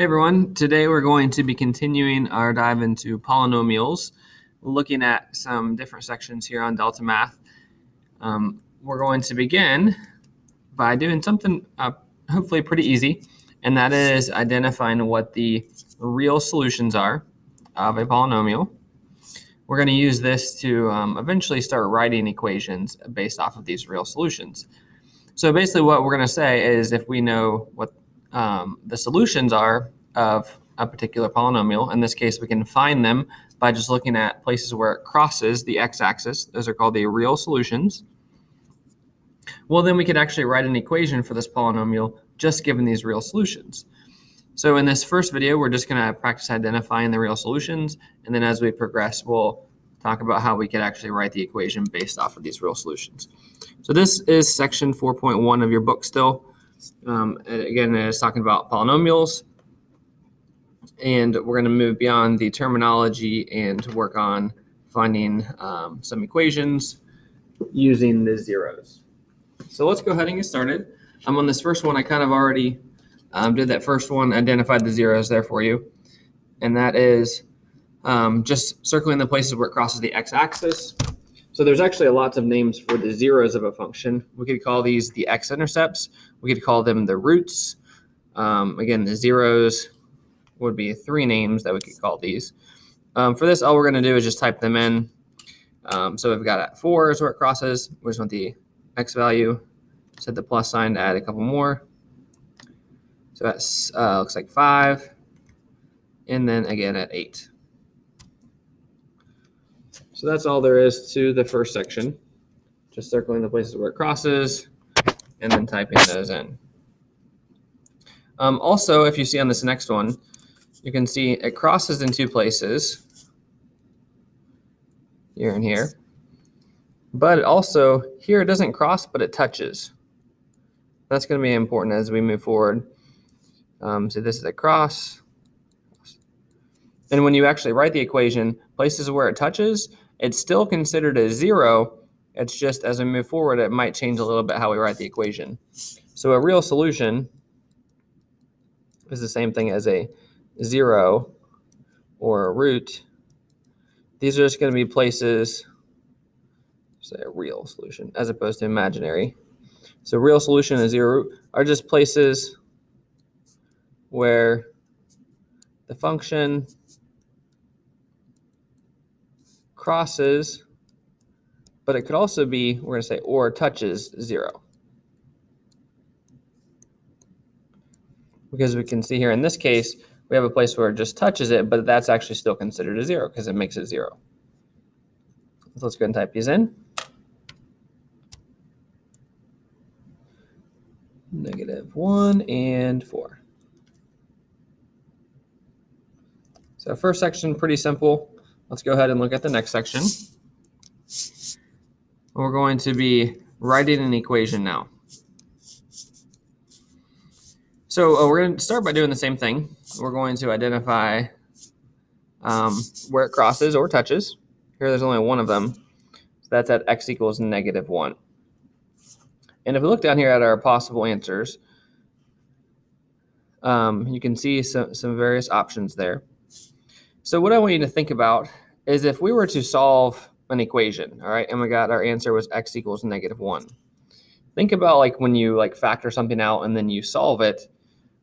Hey everyone, today we're going to be continuing our dive into polynomials, looking at some different sections here on Delta Math. We're going to begin by doing something hopefully pretty easy, and that is identifying what the real solutions are of a polynomial. We're going to use this to eventually start writing equations based off of these real solutions. So basically what we're going to say is if we know what the solutions are of a particular polynomial, in this case we can find them by just looking at places where it crosses the x-axis. Those are called the real solutions. Well, then we could actually write an equation for this polynomial just given these real solutions. So in this first video, we're just going to practice identifying the real solutions, and then as we progress, we'll talk about how we could actually write the equation based off of these real solutions. So this is section 4.1 of your book still. Again, it is talking about polynomials, and we're going to move beyond the terminology and work on finding some equations using the zeros. So let's go ahead and get started. On this first one, I kind of already did that first one, identified the zeros there for you. And that is just circling the places where it crosses the x-axis. So there's actually lots of names for the zeros of a function. We could call these the x-intercepts. We could call them the roots. Again, the zeros would be three names that we could call these. For this, all we're going to do is just type them in. So we've got at 4 is where it crosses. We just want the x value. Set the plus sign to add a couple more. So that looks like 5. And then again at 8. So that's all there is to the first section. Just circling the places where it crosses and then typing those in. Also, if you see on this next one, you can see it crosses in two places, here and here. But it also, here it doesn't cross, but it touches. That's going to be important as we move forward. So this is a cross. And when you actually write the equation, places where it touches, it's still considered a zero. It's just as we move forward, it might change a little bit how we write the equation. So a real solution is the same thing as a zero or a root. These are just going to be places, say a real solution, as opposed to imaginary. So real solution and zero root are just places where the function crosses, but it could also be, we're going to say, or touches 0. Because we can see here in this case, we have a place where it just touches it, but that's actually still considered a 0 because it makes it 0. So let's go ahead and type these in. -1 and 4. So first section, pretty simple. Let's go ahead and look at the next section. We're going to be writing an equation now. So we're going to start by doing the same thing. We're going to identify where it crosses or touches. Here there's only one of them. So that's at x equals -1. And if we look down here at our possible answers, you can see some various options there. So what I want you to think about is if we were to solve an equation, all right, and we got our answer was x equals -1. Think about like when you like factor something out and then you solve it.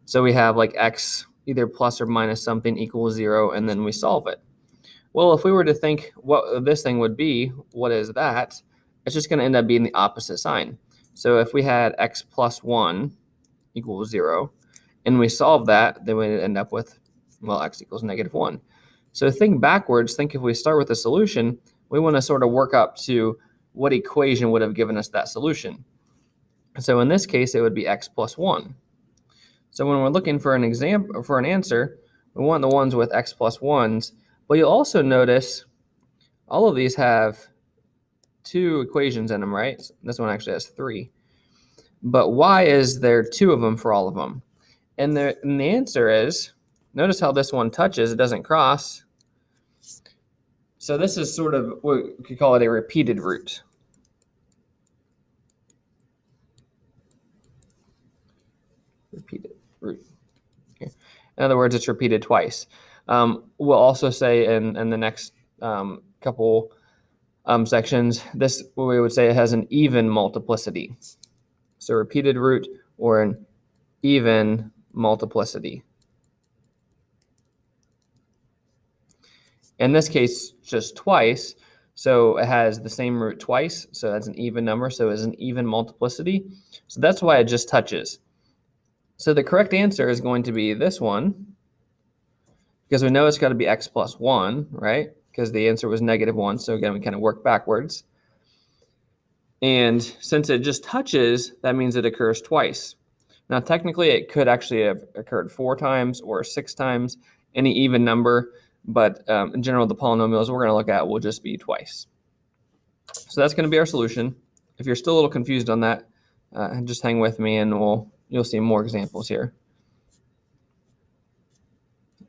So we have like x either plus or minus something equals 0, and then we solve it. Well, if we were to think what this thing would be, what is that? It's just going to end up being the opposite sign. So if we had x plus 1 equals 0, and we solve that, then we'd end up with, well, x equals -1. So think backwards. Think if we start with a solution, we want to sort of work up to what equation would have given us that solution. So in this case, it would be x plus 1. So when we're looking for an example, for an answer, we want the ones with x plus 1s. But you'll also notice all of these have 2 equations in them, right? This one actually has 3. But why is there 2 of them for all of them? And the answer is, notice how this one touches, it doesn't cross. So this is sort of, we could call it a repeated root. Repeated root. Okay. In other words, it's repeated twice. We'll also say in the next couple sections, this we would say it has an even multiplicity. So repeated root or an even multiplicity. In this case, just twice. So it has the same root twice. So that's an even number. So it's an even multiplicity. So that's why it just touches. So the correct answer is going to be this one, because we know it's got to be x plus 1, right? Because the answer was -1. So again, we kind of work backwards. And since it just touches, that means it occurs twice. Now, technically, it could actually have occurred 4 times or 6 times, any even number. But in general, the polynomials we're going to look at will just be twice. So that's going to be our solution. If you're still a little confused on that, just hang with me and you'll see more examples here.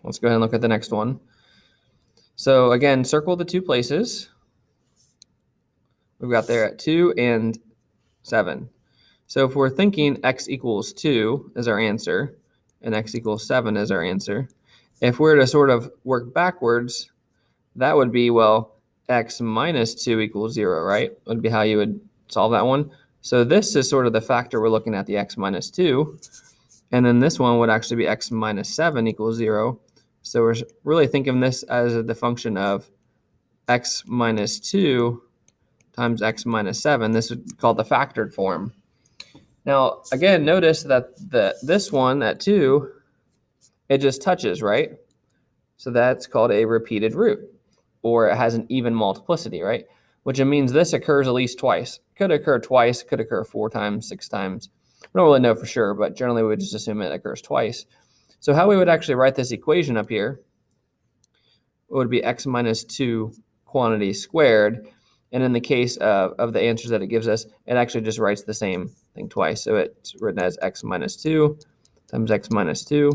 Let's go ahead and look at the next one. So again, circle the 2 places. We've got there at 2 and 7. So if we're thinking x equals 2 is our answer and x equals 7 is our answer, if we're to sort of work backwards, that would be, well, x minus 2 equals 0, right? Would be how you would solve that one. So this is sort of the factor we're looking at, the x minus 2. And then this one would actually be x minus 7 equals 0. So we're really thinking this as the function of x minus 2 times x minus 7. This is called the factored form. Now, again, notice that this one at 2, it just touches, right? So that's called a repeated root, or it has an even multiplicity, right? Which means this occurs at least twice. Could occur twice, could occur 4 times, 6 times. We don't really know for sure, but generally we would just assume it occurs twice. So how we would actually write this equation up here would be x minus 2 quantity squared. And in the case of the answers that it gives us, it actually just writes the same thing twice. So it's written as x minus 2 times x minus 2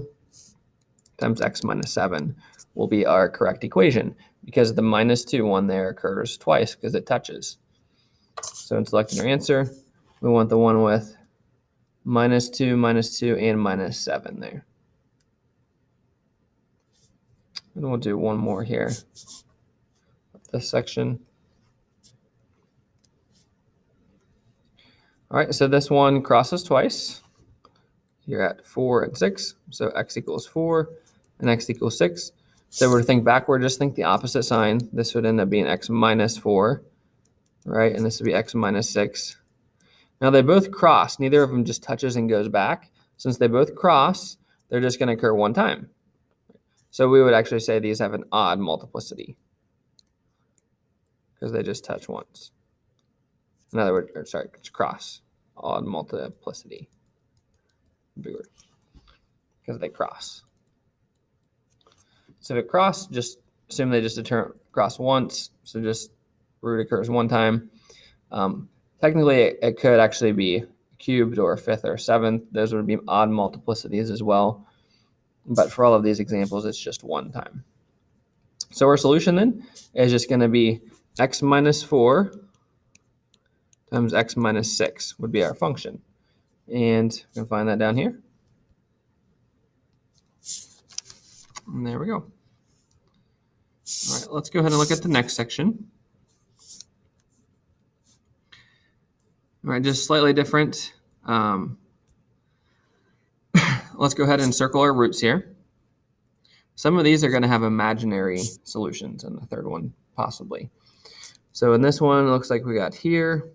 times x minus 7 will be our correct equation, because the minus 2 one there occurs twice because it touches. So in selecting our answer, we want the one with minus 2, and minus 7 there. And we'll do one more here, this section. All right, so this one crosses twice. You're at 4 and 6, so x equals 4 and x equals 6. So we're to think backward, just think the opposite sign. This would end up being x minus 4, right? And this would be x minus 6. Now they both cross. Neither of them just touches and goes back. Since they both cross, they're just going to occur one time. So we would actually say these have an odd multiplicity because they just touch once. In other words, it's cross. Odd multiplicity. Big word. Because they cross. So if it cross, just assume they just cross once. So just root occurs one time. Technically, it could actually be cubed or 5th or 7th. Those would be odd multiplicities as well. But for all of these examples, it's just one time. So our solution then is just going to be x minus 4 times x minus 6 would be our function. And we can find that down here. And there we go. All right, let's go ahead and look at the next section. All right, just slightly different. Let's go ahead and circle our roots here. Some of these are going to have imaginary solutions, and the third one possibly. So in this one, it looks like we got here,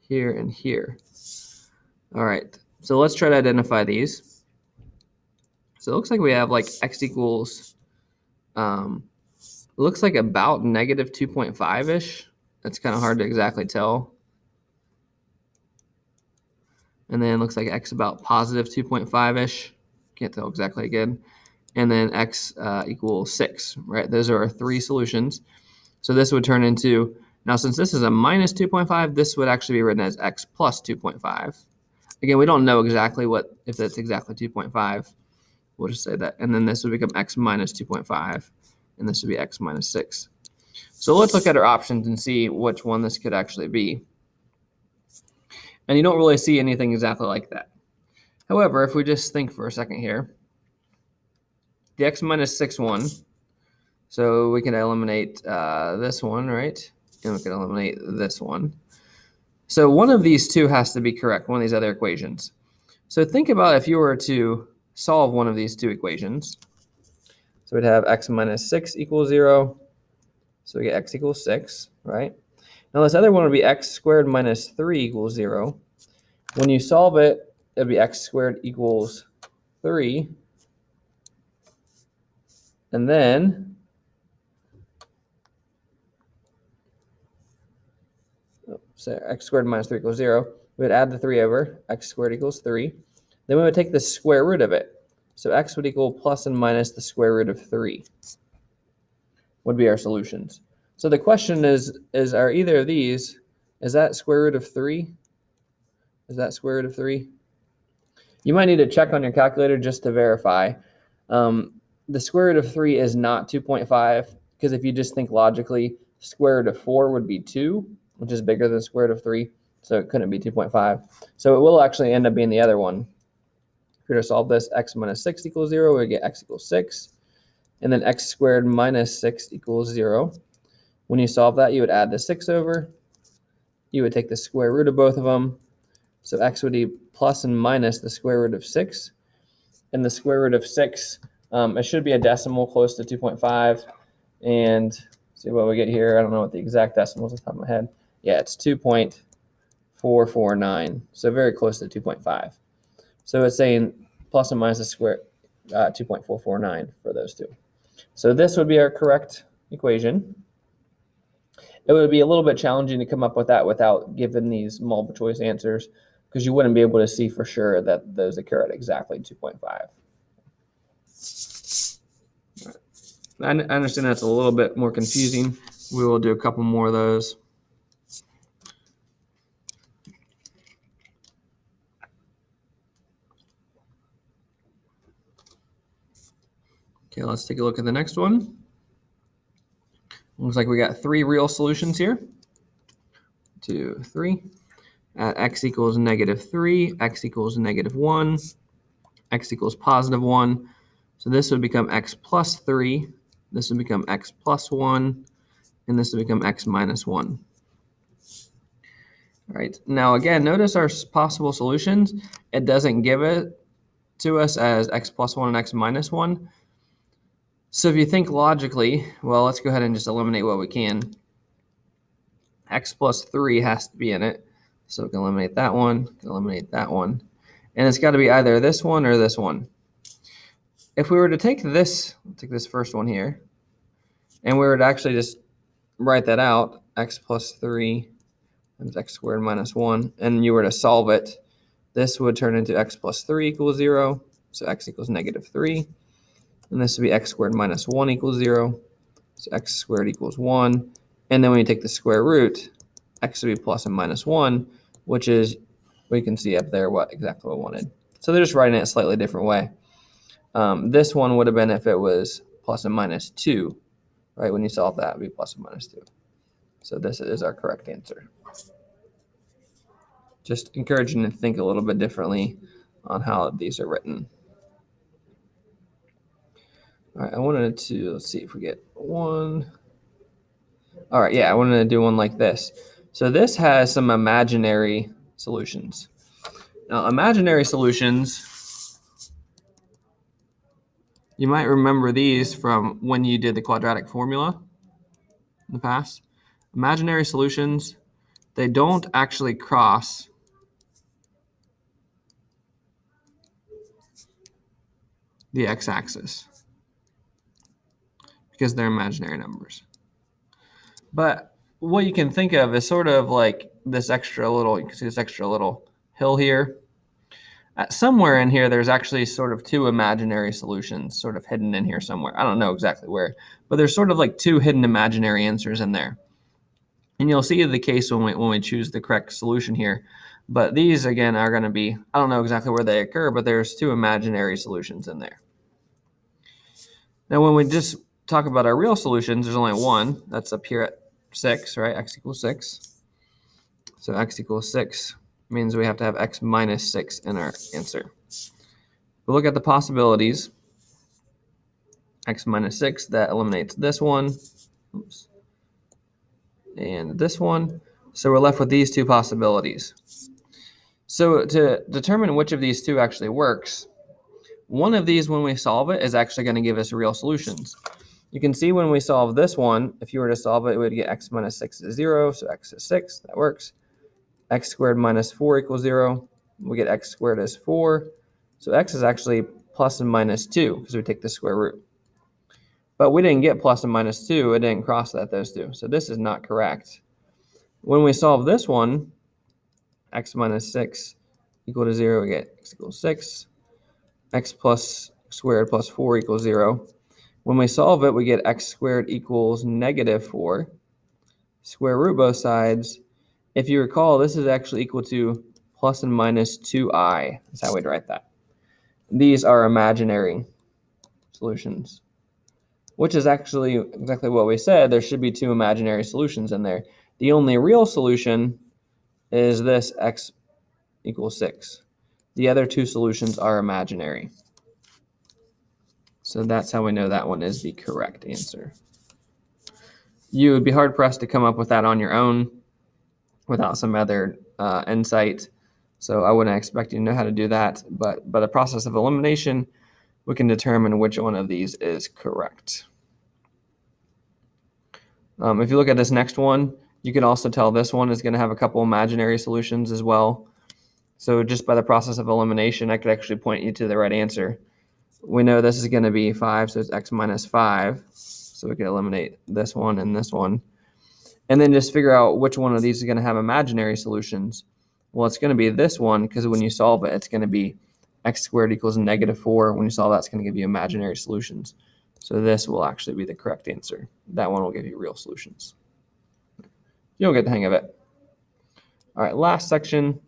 here, and here. All right, so let's try to identify these. So it looks like we have like x equals, it looks like about negative 2.5-ish. That's kind of hard to exactly tell. And then it looks like x about positive 2.5-ish. Can't tell exactly again. And then x equals 6, right? Those are our 3 solutions. So this would turn into, now since this is a minus 2.5, this would actually be written as x plus 2.5. Again, we don't know exactly if that's exactly 2.5. We'll just say that. And then this would become x minus 2.5, and this would be x minus 6. So let's look at our options and see which one this could actually be. And you don't really see anything exactly like that. However, if we just think for a second here, the x minus 6 one. So we can eliminate this one, right? And we can eliminate this one. So one of these two has to be correct, one of these other equations. So think about if you were to solve one of these two equations. So we'd have x minus 6 equals 0. So we get x equals 6, right? Now this other one would be x squared minus 3 equals 0. When you solve it, it'd be x squared equals 3. And then so x squared minus 3 equals 0. We would add the 3 over. X squared equals 3. Then we would take the square root of it. So x would equal plus and minus the square root of 3 would be our solutions. So the question is are either of these, is that square root of 3? Is that square root of 3? You might need to check on your calculator just to verify. The square root of 3 is not 2.5, because if you just think logically, square root of 4 would be 2, which is bigger than square root of 3, so it couldn't be 2.5. So it will actually end up being the other one. If we were to solve this, x minus 6 equals 0, we get x equals 6. And then x squared minus 6 equals 0. When you solve that, you would add the 6 over. You would take the square root of both of them. So x would be plus and minus the square root of 6. And the square root of 6, it should be a decimal close to 2.5. And see what we get here. I don't know what the exact decimal is off the top of my head. Yeah, it's 2.449. So very close to 2.5. So it's saying plus and minus the square 2.449 for those two. So this would be our correct equation. It would be a little bit challenging to come up with that without giving these multiple choice answers, because you wouldn't be able to see for sure that those occur at exactly 2.5. I understand that's a little bit more confusing. We will do a couple more of those. Okay, let's take a look at the next one. Looks like we got 3 real solutions here. 2, 3. At x equals -3, x equals -1, x equals +1. So this would become x plus 3. This would become x plus 1. And this would become x minus 1. All right. Now, again, notice our possible solutions. It doesn't give it to us as x plus 1 and x minus 1. So if you think logically, well, let's go ahead and just eliminate what we can. X plus 3 has to be in it. So we can eliminate that one, eliminate that one. And it's got to be either this one or this one. If we were to take this, take this first one here, and we were to actually just write that out, x plus 3 times x squared minus 1, and you were to solve it, this would turn into x plus 3 equals 0, so x equals -3. And this would be x squared minus 1 equals 0, so x squared equals 1. And then when you take the square root, x would be plus and minus 1, which is, we can see up there exactly what we wanted. So they're just writing it a slightly different way. This one would have been if it was plus and minus 2, right? When you solve that, it would be plus and minus 2. So this is our correct answer. Just encouraging to think a little bit differently on how these are written. All right, I wanted to, let's see if we get one. All right, yeah, I wanted to do one like this. So this has some imaginary solutions. Now, imaginary solutions, you might remember these from when you did the quadratic formula in the past. Imaginary solutions, they don't actually cross the x-axis because they're imaginary numbers. But what you can think of is sort of like this extra little, you can see this extra little hill here. Somewhere in here, there's actually sort of 2 imaginary solutions sort of hidden in here somewhere. I don't know exactly where, but there's sort of like 2 hidden imaginary answers in there. And you'll see the case when we choose the correct solution here. But these, again, are going to be, I don't know exactly where they occur, but there's 2 imaginary solutions in there. Now, when we just talk about our real solutions, there's only one. That's up here at 6, right? X equals 6. So x equals 6 means we have to have x minus 6 in our answer. We look at the possibilities. x minus 6, that eliminates this one. Oops. And this one. So we're left with these two possibilities. So to determine which of these two actually works, one of these, when we solve it, is actually going to give us real solutions. You can see when we solve this one, if you were to solve it, we would get x minus 6 is 0, so x is 6, that works. X squared minus 4 equals 0. We get x squared as 4. So x is actually plus and minus 2 because we take the square root. But we didn't get plus and minus 2. It didn't cross those two. So this is not correct. When we solve this one, x minus 6 equal to 0, we get x equals 6. X plus squared plus 4 equals 0. When we solve it, we get x squared equals negative 4. Square root both sides. If you recall, this is actually equal to plus and minus 2i. That's how we'd write that. These are imaginary solutions, which is actually exactly what we said. There should be two imaginary solutions in there. The only real solution is this x equals 6. The other two solutions are imaginary. So that's how we know that one is the correct answer. You would be hard-pressed to come up with that on your own without some other insight. So I wouldn't expect you to know how to do that. But by the process of elimination, we can determine which one of these is correct. If you look at this next one, you can also tell this one is going to have a couple imaginary solutions as well. So just by the process of elimination, I could actually point you to the right answer. We know this is going to be 5, so it's x minus 5. So we can eliminate this one and this one. And then just figure out which one of these is going to have imaginary solutions. Well, it's going to be this one, because when you solve it, it's going to be x squared equals negative 4. When you solve that, it's going to give you imaginary solutions. So this will actually be the correct answer. That one will give you real solutions. You'll get the hang of it. All right, last section.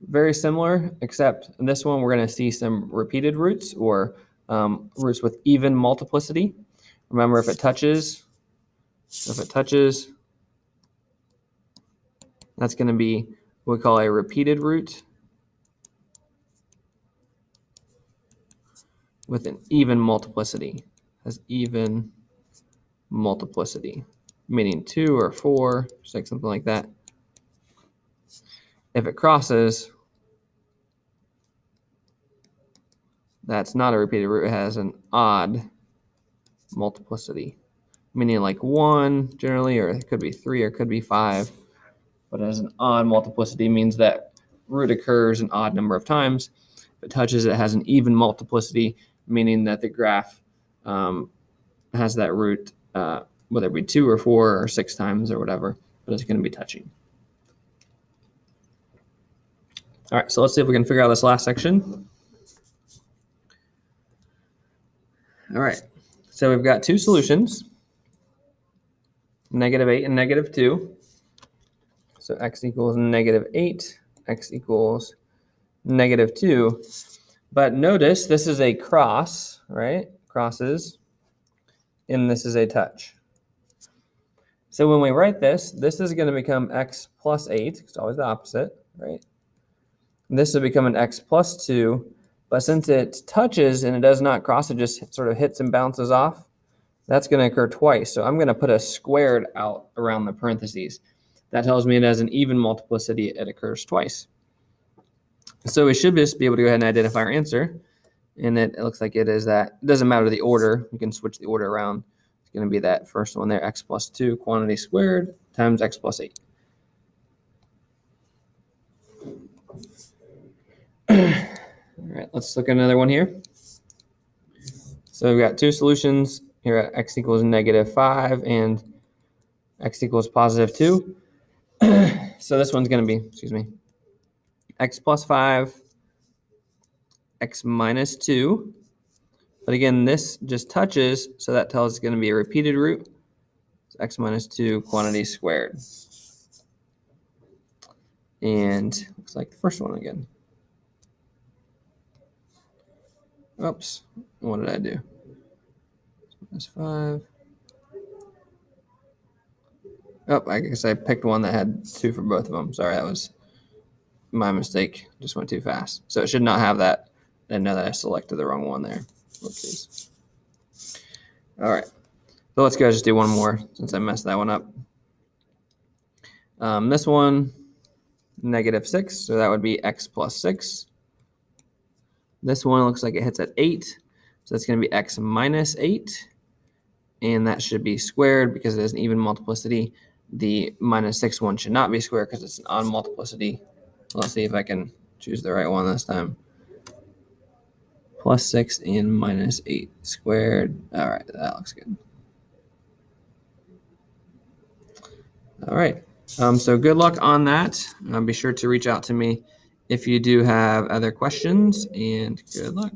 Very similar, except in this one, we're going to see some repeated roots or roots with even multiplicity. Remember, if it touches, that's going to be what we call a repeated root with an even multiplicity. Has even multiplicity, meaning 2 or 4, just like something like that. If it crosses, that's not a repeated root. It has an odd multiplicity, meaning like 1 generally, or it could be 3 or it could be 5. But as an odd multiplicity means that root occurs an odd number of times. If it touches, it has an even multiplicity, meaning that the graph has that root, whether it be 2 or 4 or 6 times or whatever, but it's going to be touching. All right, so let's see if we can figure out this last section. All right, so we've got two solutions, -8 and -2. So x equals -8, x equals -2. But notice this is a cross, right? Crosses, and this is a touch. So when we write this is going to become x plus 8. It's always the opposite, right? And this will become an x plus 2. But since it touches and it does not cross, it just sort of hits and bounces off, that's going to occur twice. So I'm going to put a squared out around the parentheses. That tells me it has an even multiplicity. It occurs twice. So we should just be able to go ahead and identify our answer. And it looks like it is that. It doesn't matter the order. You can switch the order around. It's going to be that first one there, x plus 2 quantity squared times x plus 8. All right, let's look at another one here. So we've got two solutions here at x equals -5 and x equals +2. So this one's going to be, x plus 5, x minus 2. But again, this just touches, so that tells us it's going to be a repeated root. So x minus 2 quantity squared. And looks like the first one again. Oops, what did I do? Minus 5. Oh, I guess I picked one that had 2 for both of them. Sorry, that was my mistake. Just went too fast. So it should not have that didn't know that I selected the wrong one there. Whoopsies. All right. So let's go just do one more since I messed that one up. This one, -6, so that would be x plus 6. This one looks like it hits at 8, so that's going to be x minus 8. And that should be squared because it is an even multiplicity. The -6 one should not be squared because it's an odd multiplicity. Let's see if I can choose the right one this time. +6 and -8 squared. All right, that looks good. All right. So good luck on that. Be sure to reach out to me if you do have other questions, and good luck.